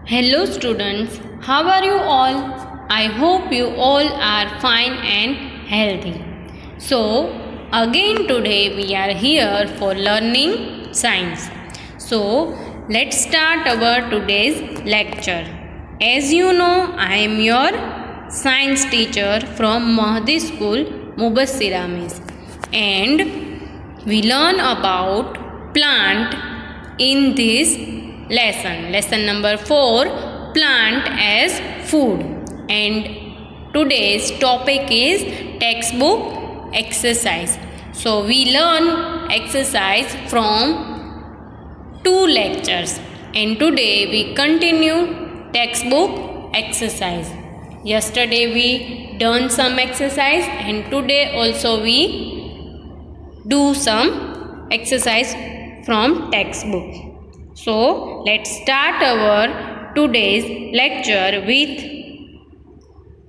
Hello students, how are you all? I hope you all are fine and healthy. So, again today we are here for learning science. So, let's start our today's lecture. As you know, I am your science teacher from Mahdi School, Mubassira Miss. And we learn about plant in this lesson number 4, plant as food, and today's topic is textbook exercise. So we learn exercise from 2 lectures, and today we continue textbook exercise. Yesterday we done some exercise, and today also we do some exercise from textbook. So, let's start our today's lecture with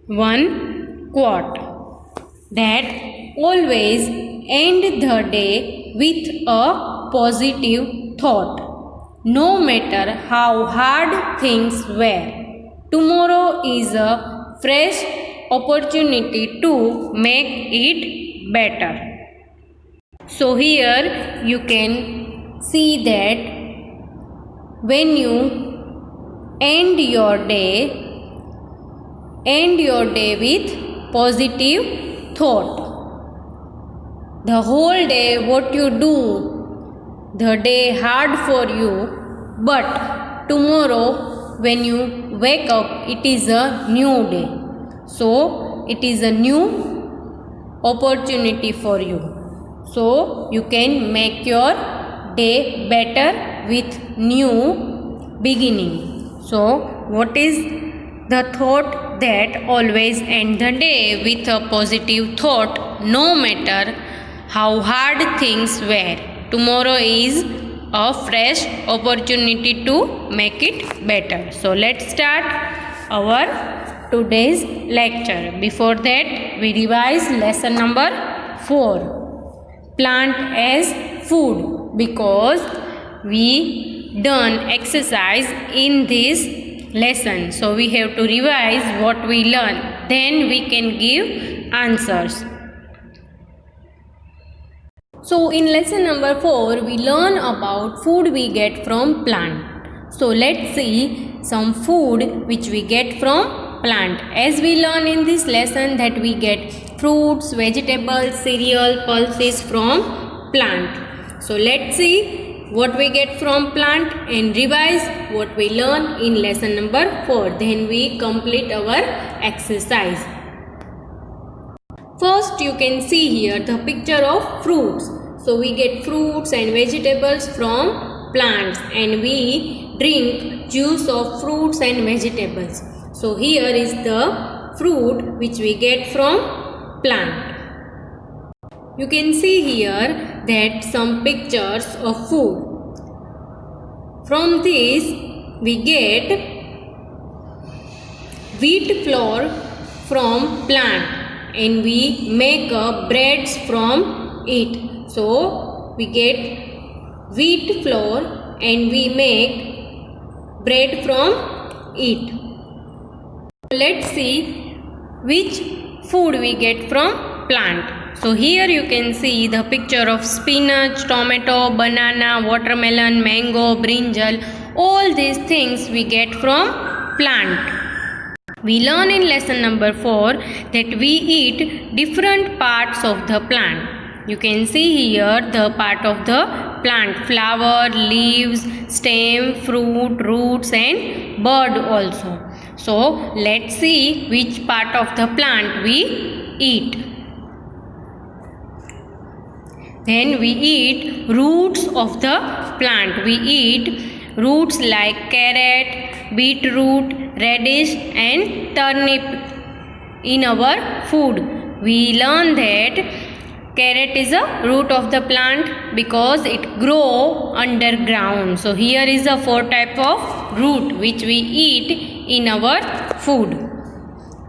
one quote that always end the day with a positive thought. No matter how hard things were, tomorrow is a fresh opportunity to make it better. So, here you can see that when you end your day with positive thought. The whole day what you do, the day hard for you, but tomorrow when you wake up it is a new day. So it is a new opportunity for you. So you can make your day better with new beginning. So what is the thought that always end the day with a positive thought? No matter how hard things were, tomorrow is a fresh opportunity to make it better. So let's start our today's lecture. Before that we revise lesson number 4, plant as food, because we done exercise in this lesson. So we have to revise what we learn. Then we can give answers. So in lesson number 4, we learn about food we get from plant. So let's see some food which we get from plant. As we learn in this lesson that we get fruits, vegetables, cereal, pulses from plant. So let's see what we get from plant and revise what we learn in lesson number 4. Then we complete our exercise. First you can see here the picture of fruits. So we get fruits and vegetables from plants, and we drink juice of fruits and vegetables. So here is the fruit which we get from plant. You can see here that some pictures of food. From this we get wheat flour from plant, and we make breads from it. So we get wheat flour and we make bread from it. Let's see which food we get from plant. So here you can see the picture of spinach, tomato, banana, watermelon, mango, brinjal. All these things we get from plant. We learn in lesson number 4 that we eat different parts of the plant. You can see here the part of the plant: flower, leaves, stem, fruit, roots and bud also. So let's see which part of the plant we eat. Then we eat roots of the plant. We eat roots like carrot, beetroot, radish and turnip in our food. We learn that carrot is a root of the plant because it grows underground. So here is a 4 type of root which we eat in our food.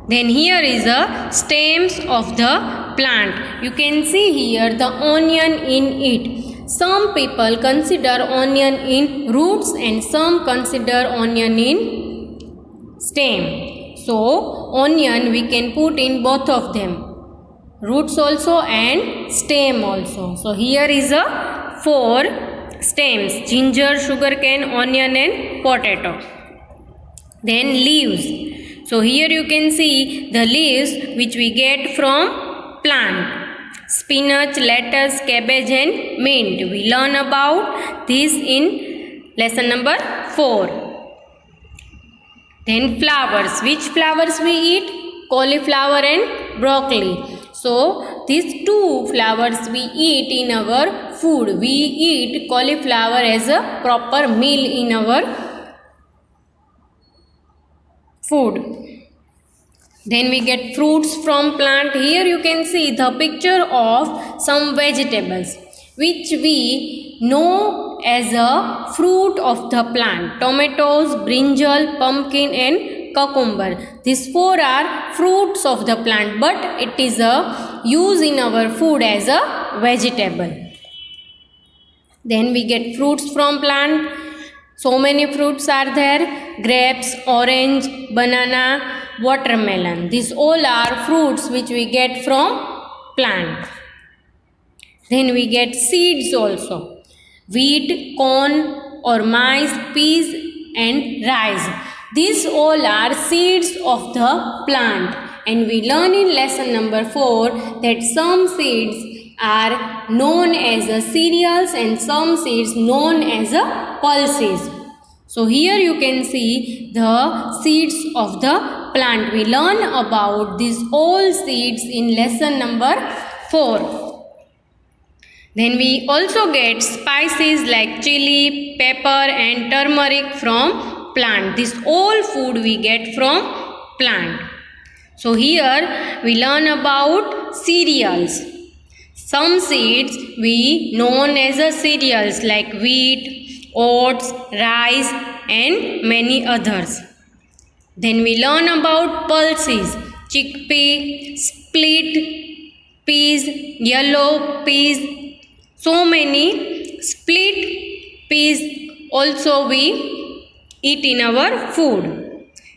Then here is the stems of the plant. You can see here the onion in it. Some people consider onion in roots and some consider onion in stem. So onion we can put in both of them, roots also and stem also. So here is a 4 stems: ginger, sugarcane, onion and potato. Then leaves. So here you can see the leaves which we get from plant: spinach, lettuce, cabbage and mint. We learn about this in lesson number 4. Then flowers. Which flowers we eat? Cauliflower and broccoli. So these 2 flowers we eat in our food. We eat cauliflower as a proper meal in our food. Then we get fruits from plant. Here you can see the picture of some vegetables which we know as a fruit of the plant: tomatoes, brinjal, pumpkin and cucumber. These 4 are fruits of the plant, but it is a use in our food as a vegetable. Then we get fruits from plant. So many fruits are there: grapes, orange, banana, watermelon. These all are fruits which we get from plant. Then we get seeds also: wheat, corn or maize, peas and rice. These all are seeds of the plant. And we learn in lesson number 4 that some seeds are known as a cereals and some seeds known as a pulses. So here you can see the seeds of the plant. We learn about these all seeds in lesson number 4. Then we also get spices like chili, pepper and turmeric from plant. This all food we get from plant. So here we learn about cereals. Some seeds we known as a cereals like wheat, oats, rice and many others. Then we learn about pulses: chickpea, split peas, yellow peas. So many split peas also we eat in our food.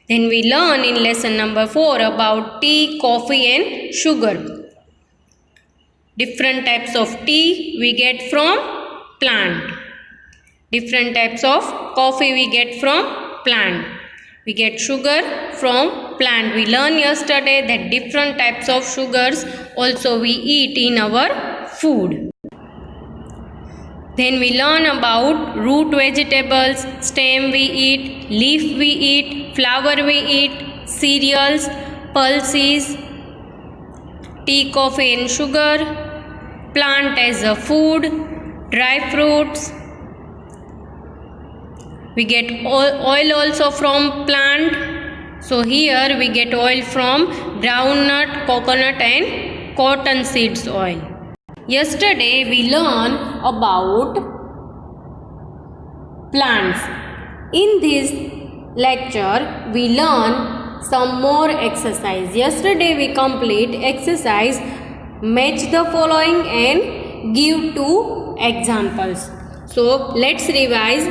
Then we learn in lesson number 4 about tea, coffee and sugar. Different types of tea we get from plant. Different types of coffee we get from plant. We get sugar from plant. We learned yesterday that different types of sugars also we eat in our food. Then we learn about root vegetables: stem we eat, leaf we eat, flower we eat, cereals, pulses, tea, coffee and sugar, plant as a food, dry fruits. We get oil also from plant. So here we get oil from groundnut, coconut and cotton seeds oil. Yesterday we learned about plants. In this lecture we learn some more exercise. Yesterday we complete exercise match the following and give 2 examples. So let's revise.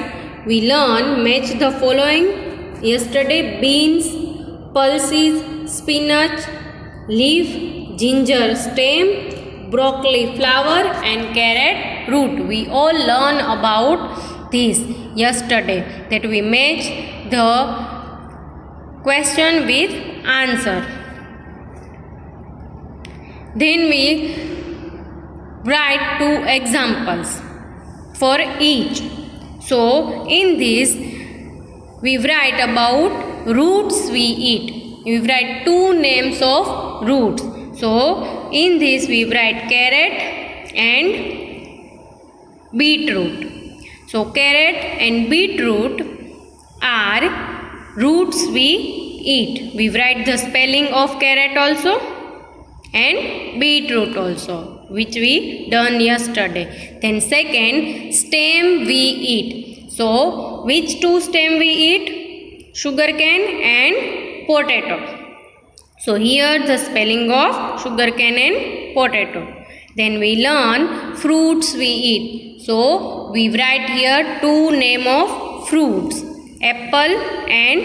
We learn match the following. Yesterday: beans, pulses, spinach, leaf, ginger stem, broccoli flower and carrot root. We all learn about this yesterday, that we match the question with answer. Then we write 2 examples for each. So in this we write about roots we eat. We write 2 names of roots. So in this we write carrot and beetroot. So carrot and beetroot are roots we eat. We write the spelling of carrot also and beetroot also, which we done yesterday. Then second, stem we eat. So which 2 stem we eat? Sugarcane and potato. So here the spelling of sugarcane and potato. Then we learn fruits we eat. So we write here 2 name of fruits: apple and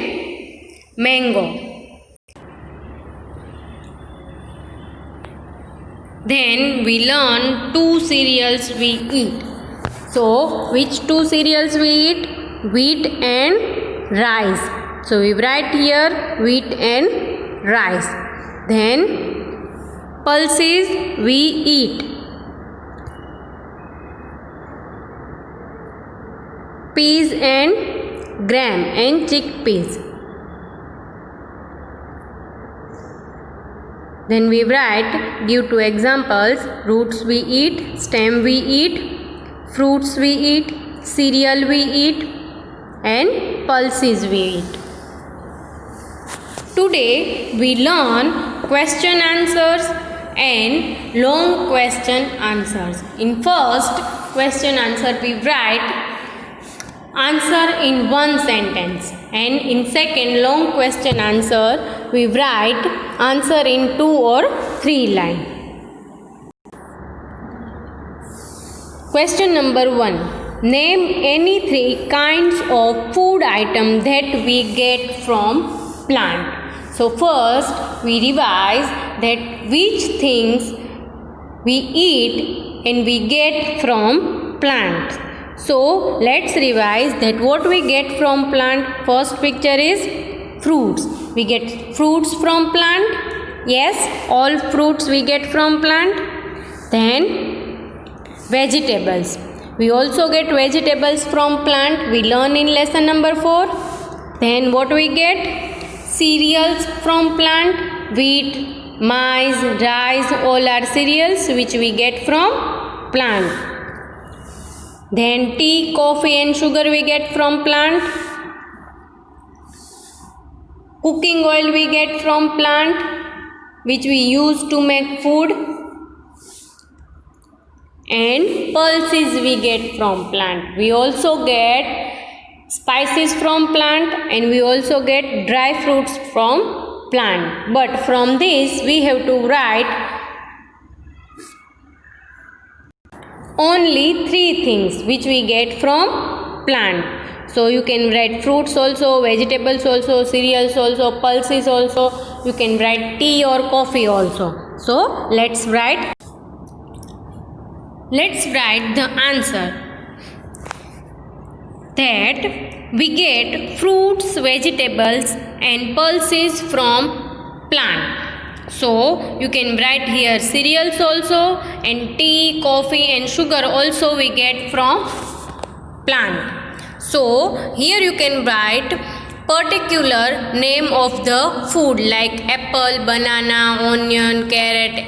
mango. Then we learn two cereals we eat. So which two cereals we eat? Wheat and rice. So we write here wheat and rice. Then pulses we eat. Peas and gram and chickpeas. Then we write, give two examples, roots we eat, stem we eat, fruits we eat, cereal we eat, and pulses we eat. Today we learn question answers and long question answers. In first question answer we write answer in one sentence, and in second long question answer we write answer in 2 or 3 lines. Question number 1. Name any 3 kinds of food item that we get from plant. So first we revise that which things we eat and we get from plants. So let's revise that what we get from plant. First picture is fruits. We get fruits from plant. Yes, all fruits we get from plant. Then vegetables. We also get vegetables from plant. We learn in lesson number 4. Then what we get? Cereals from plant. Wheat, maize, rice, all are cereals which we get from plant. Then tea, coffee and sugar we get from plant. Cooking oil we get from plant, which we use to make food. And pulses we get from plant. We also get spices from plant, and we also get dry fruits from plant. But from this we have to write only 3 things which we get from plant. So you can write fruits also, vegetables also, cereals also, pulses also. You can write tea or coffee also. So let's write the answer. That we get fruits, vegetables and pulses from plant. So you can write here cereals also, and tea, coffee and sugar also we get from plant. So here you can write particular name of the food like apple, banana, onion, carrot,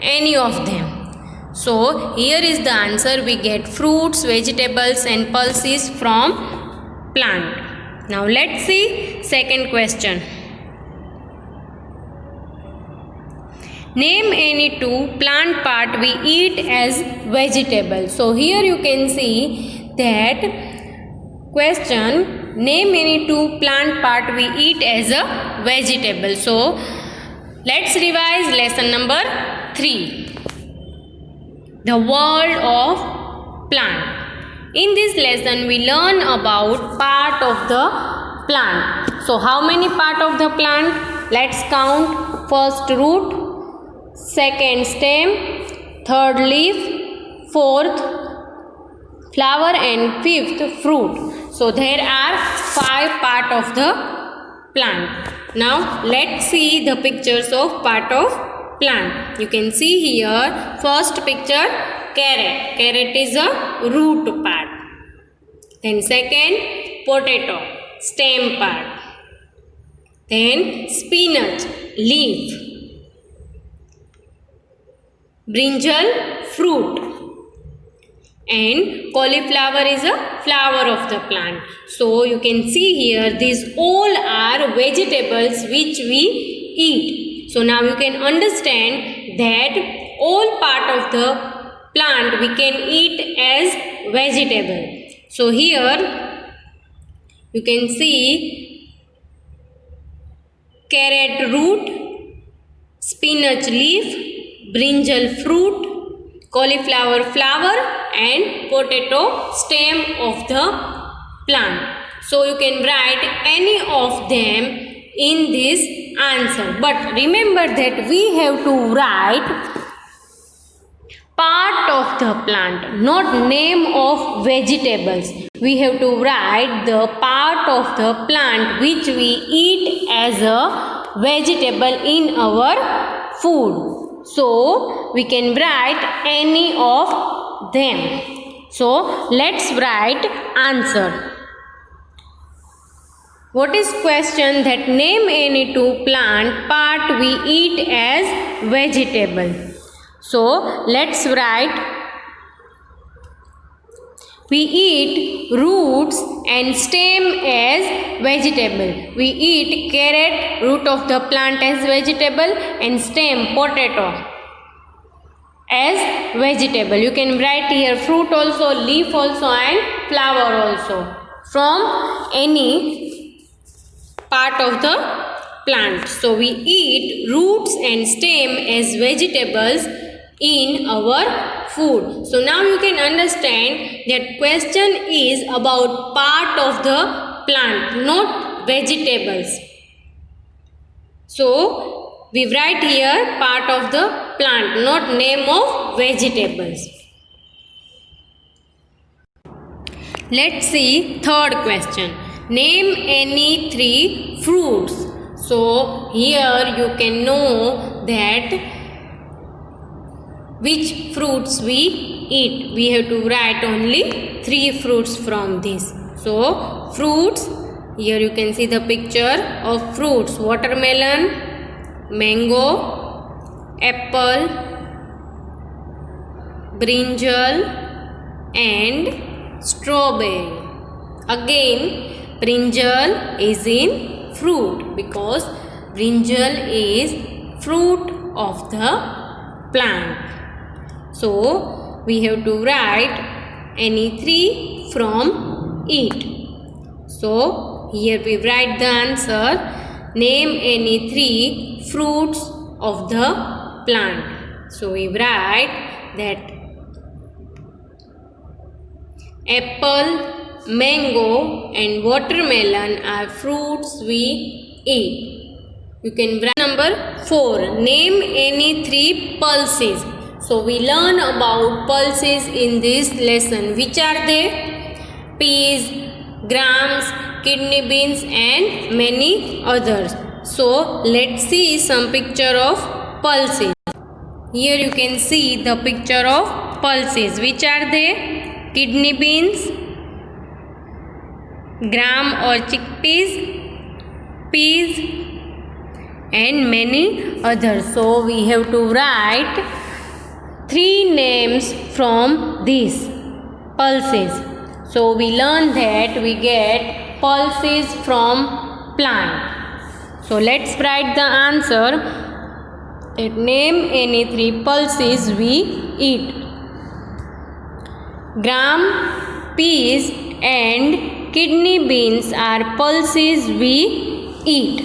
any of them. So here is the answer. We get fruits, vegetables and pulses from plant. Now let's see second question. Name any 2 plant part we eat as vegetable. So here you can see that question, name any 2 plant part we eat as a vegetable. So let's revise lesson number 3. The world of plant. In this lesson we learn about part of the plant. So how many part of the plant? Let's count. First root, second stem, third leaf, fourth flower and fifth fruit. So there are 5 part of the plant. Now let's see the pictures of part of plant. You can see here first picture carrot. Carrot is a root part. Then second potato, stem part. Then spinach, leaf. Brinjal, fruit, and cauliflower is a flower of the plant. So you can see here these all are vegetables which we eat. So now you can understand that all part of the plant we can eat as vegetable. So here you can see carrot root, spinach leaf, brinjal fruit, cauliflower flower and potato stem of the plant. So you can write any of them in this answer. But remember that we have to write part of the plant, not name of vegetables. We have to write the part of the plant which we eat as a vegetable in our food. So we can write any of them. So let's write answer. What is question? That name any two plant part we eat as vegetable. So let's write. We eat roots and stem as vegetable. We eat carrot, root of the plant as vegetable, and stem, potato, as vegetable. You can write here fruit also, leaf also, and flower also from any part of the plant. So we eat roots and stem as vegetables in our food. So now you can understand that question is about part of the plant, not vegetables. So we write here part of the plant, not name of vegetables. Let's see third question. Name any three fruits. So here you can know that which fruits we eat. We have to write only three fruits from this. So fruits, here you can see the picture of fruits. Watermelon, mango, apple, brinjal, and strawberry. Again, brinjal is in fruit because brinjal is fruit of the plant. So we have to write any three from it. So here we write the answer. Name any three fruits of the plant. So we write that apple, mango, and watermelon are fruits we eat. You can write number 4. Name any three pulses. So we learn about pulses in this lesson. Which are they? Peas, grams, kidney beans, and many others. So let's see some picture of pulses. Here you can see the picture of pulses. Which are they? Kidney beans, gram or chickpeas, peas, and many others. So we have to write three names from these pulses. So we learn that we get pulses from plant. So let's write the answer. That name any three pulses we eat. Gram, peas, and kidney beans are pulses we eat.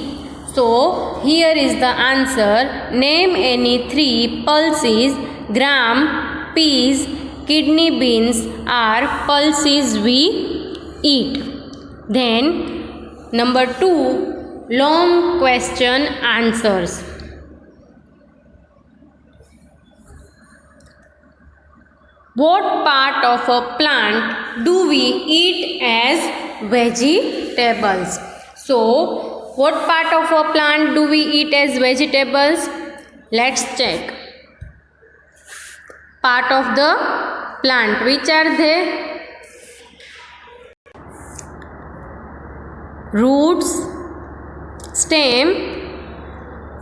So here is the answer. Name any three pulses. Gram, peas, kidney beans are pulses we eat. Then number 2, long question answers. What part of a plant do we eat as vegetables? So what part of a plant do we eat as vegetables? Let's check. Part of the plant. Which are they? Roots, stem,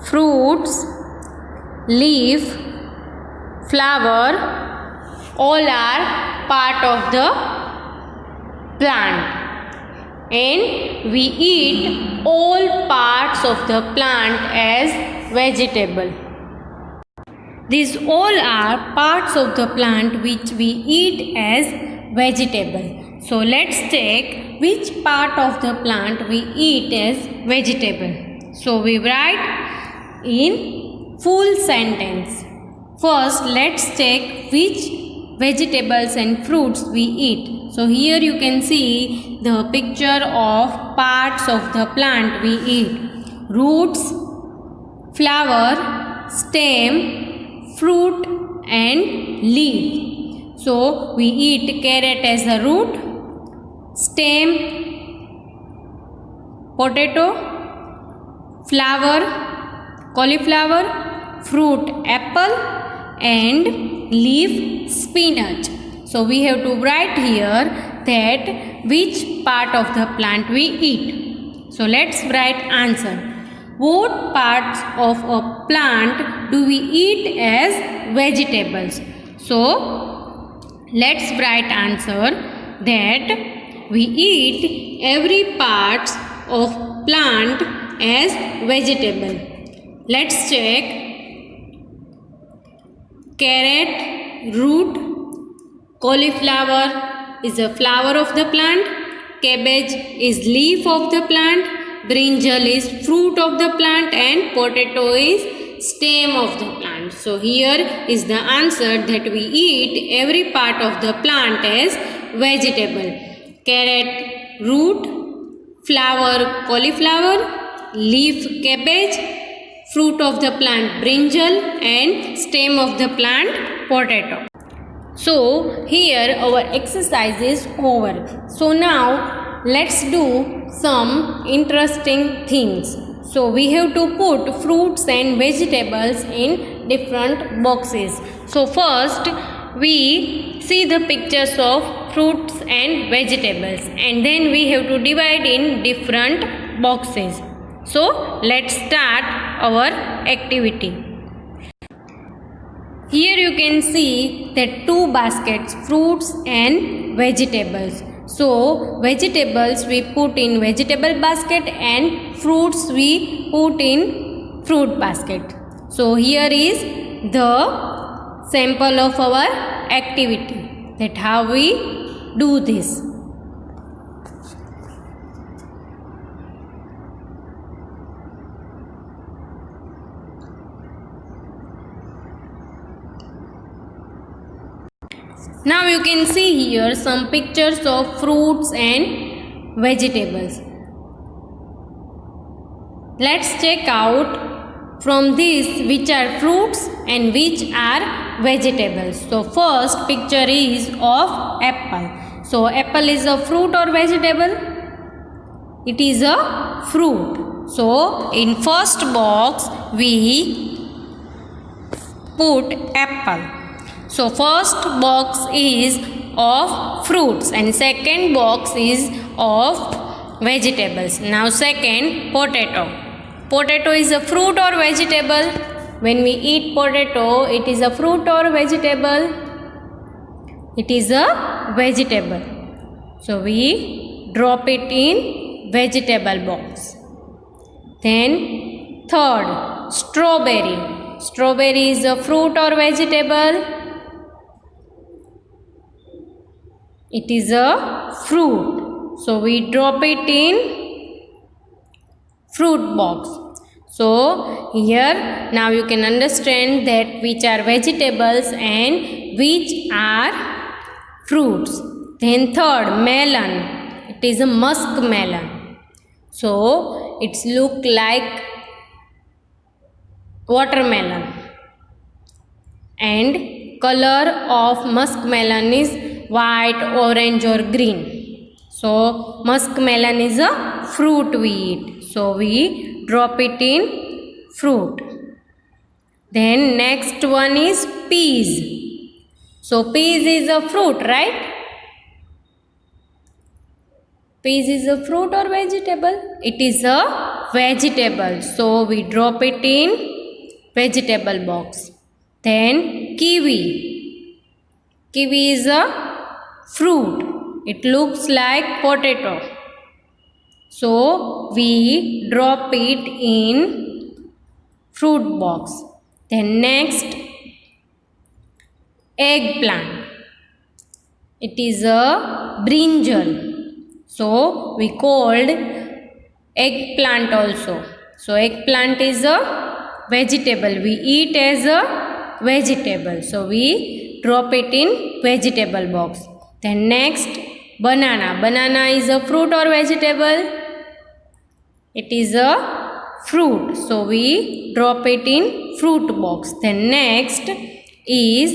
fruits, leaf, flower, all are part of the plant. And we eat all parts of the plant as vegetable. These all are parts of the plant which we eat as vegetable. So let's check which part of the plant we eat as vegetable. So we write in full sentence. First, let's check which vegetables and fruits we eat. So here you can see the picture of parts of the plant we eat. roots, flower, stem, fruit and leaf. So we eat carrot as a root, stem, potato, flower, cauliflower, fruit, apple and leaf, spinach. So we have to write here that which part of the plant we eat. So let's write answer. What parts of a plant do we eat as vegetables? So let's write answer that we eat every parts of plant as vegetable. Let's check. Carrot, root, cauliflower is a flower of the plant, cabbage is leaf of the plant, brinjal is fruit of the plant and potato is stem of the plant. So here is the answer that we eat every part of the plant as vegetable. Carrot, root, flower, cauliflower, leaf, cabbage, fruit of the plant, brinjal and stem of the plant, potato. So here our exercise is over. So now let's do some interesting things. So we have to put fruits and vegetables in different boxes. So first we see the pictures of fruits and vegetables and then we have to divide in different boxes. So let's start our activity. Here you can see that two baskets, fruits and vegetables. So vegetables we put in vegetable basket and fruits we put in fruit basket. So here is the sample of our activity, that how we do this. Now you can see here some pictures of fruits and vegetables. Let's check out from this which are fruits and which are vegetables. So first picture is of apple. So apple is a fruit or vegetable? It is a fruit. So in first box we put apple. So first box is of fruits and second box is of vegetables. Now second, potato. Potato is a fruit or vegetable? When we eat potato, it is a fruit or vegetable? It is a vegetable. So we drop it in vegetable box. Then third, strawberry. Strawberry is a fruit or vegetable? It is a fruit. So we drop it in fruit box. So here now you can understand that which are vegetables and which are fruits. Then third, melon. It is a musk melon. So it's look like watermelon and color of musk melon is white, orange or green. So musk melon is a fruit we eat. So we drop it in fruit. Then next one is peas. So peas is a fruit, right? Peas is a fruit or vegetable? It is a vegetable. So we drop it in vegetable box. Then kiwi. Kiwi is a fruit. It looks like potato. So we drop it in fruit box. Then next, eggplant. It is a brinjal. So we called eggplant also. So eggplant is a vegetable. We eat as a vegetable. So we drop it in vegetable box. Then next, banana. Banana is a fruit or vegetable? It is a fruit. So we drop it in fruit box. Then next is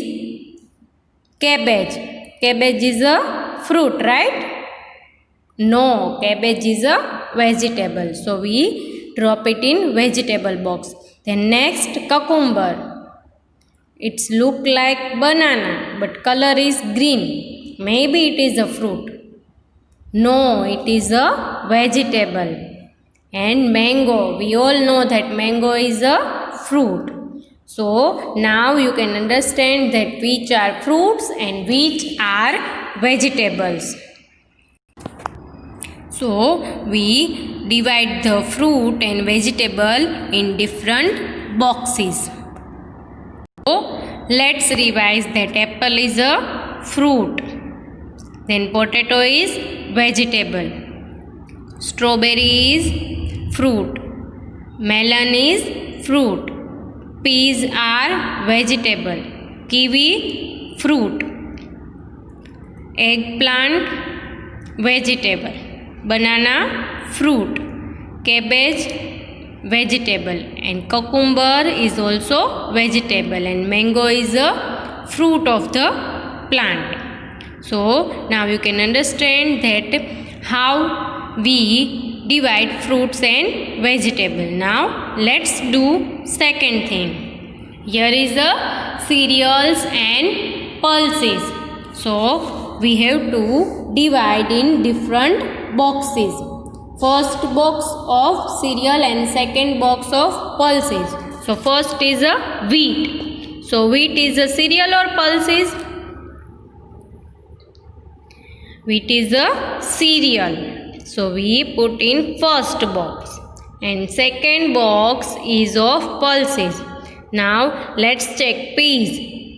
cabbage. Cabbage is a fruit, right? No, cabbage is a vegetable. So we drop it in vegetable box. Then next cucumber. It's look like banana but color is green. Maybe it is a fruit. No, it is a vegetable. And mango. We all know that mango is a fruit. So now you can understand that which are fruits and which are vegetables. So we divide the fruit and vegetable in different boxes. So let's revise that apple is a fruit. Then potato is vegetable. Strawberry is fruit. Melon is fruit. Peas are vegetable. Kiwi fruit. Eggplant vegetable. Banana fruit. Cabbage vegetable, and cucumber is also vegetable, and mango is a fruit of the plant. So now you can understand that how we divide fruits and vegetable. Now let's do second thing. Here is a cereals and pulses. So we have to divide in different boxes. First box of cereal and second box of pulses. So first is a wheat. So wheat is a cereal or pulses? Wheat is a cereal. So we put in first box. And second box is of pulses. Now let's check peas.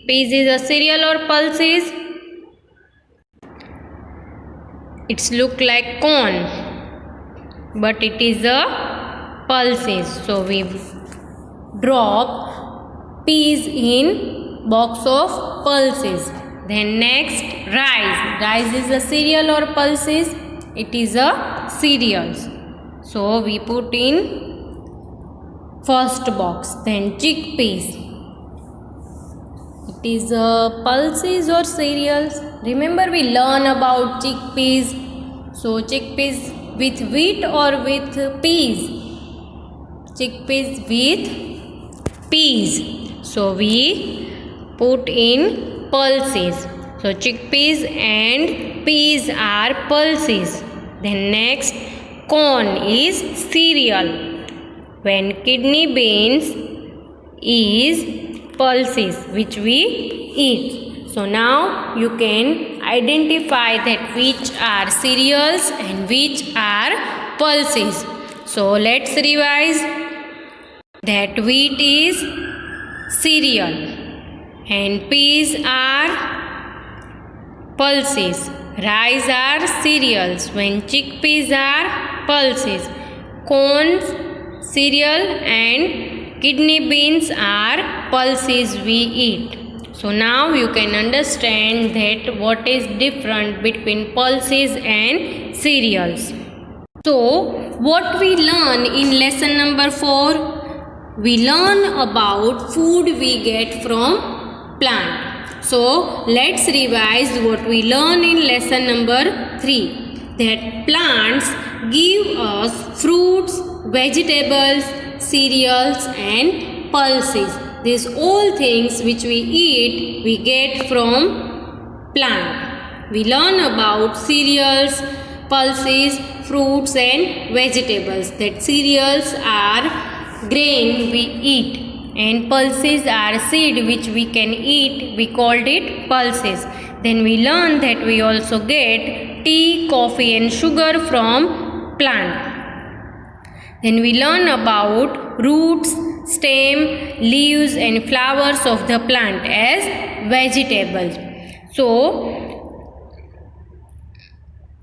Peas is a cereal or pulses? It's look like corn, but it is a pulses. So we drop peas in box of pulses. Then next rice. Rice is a cereal or pulses? It is a cereals. So we put in first box. Then chickpeas. It is a pulses or cereals? Remember we learn about chickpeas. So chickpeas with wheat or with peas? Chickpeas with peas. So we put in pulses. So chickpeas and peas are pulses. Then next corn is cereal. When kidney beans is pulses which we eat. So now you can identify that which are cereals and which are pulses. So let's revise that wheat is cereal and peas are pulses. Rice are cereals when chickpeas are pulses. Corn cereal and kidney beans are pulses we eat. So now you can understand that what is different between pulses and cereals. So what we learn in lesson number 4? We learn about food we get from plant. So let's revise what we learn in lesson number 3. That plants give us fruits, vegetables, cereals and pulses. These all things which we eat, we get from plant. We learn about cereals, pulses, fruits and vegetables. That cereals are grain we eat and pulses are seed which we can eat. We called it pulses. Then we learn that we also get tea, coffee and sugar from plant. Then we learn about roots, stem, leaves and flowers of the plant as vegetables. So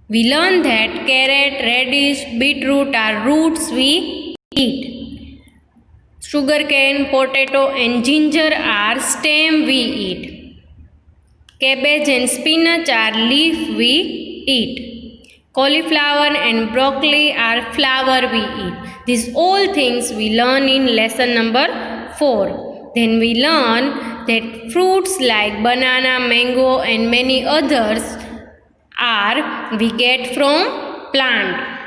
we learn that carrot, radish, beetroot are roots we eat. Sugarcane, potato and ginger are stem we eat. Cabbage and spinach are leaf we eat. cauliflower and broccoli are flower we eat. These all things we learn in lesson number 4. Then we learn that fruits like banana, mango and many others we get from plant.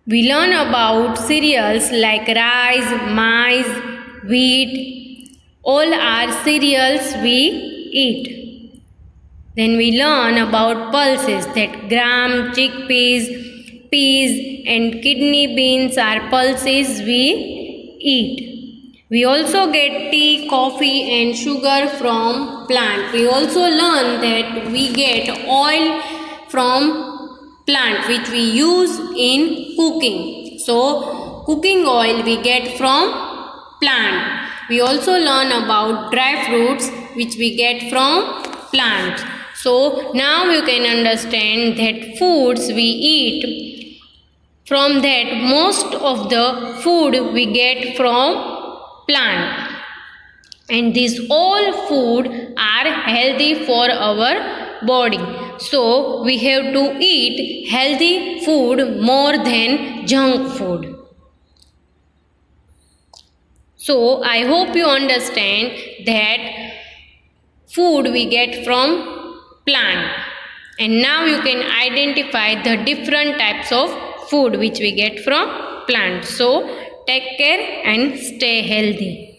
We learn about cereals like rice, maize, wheat. All are cereals we eat. Then we learn about pulses that gram, chickpeas, peas and kidney beans are pulses we eat. We also get tea, coffee and sugar from plant. We also learn that we get oil from plant which we use in cooking. So cooking oil we get from plant. We also learn about dry fruits which we get from plants. So now you can understand that foods we eat, from that most of the food we get from plant, and these all food are healthy for our body. So we have to eat healthy food more than junk food. So I hope you understand that food we get from plant, and now you can identify the different types of food which we get from plants. So take care and stay healthy.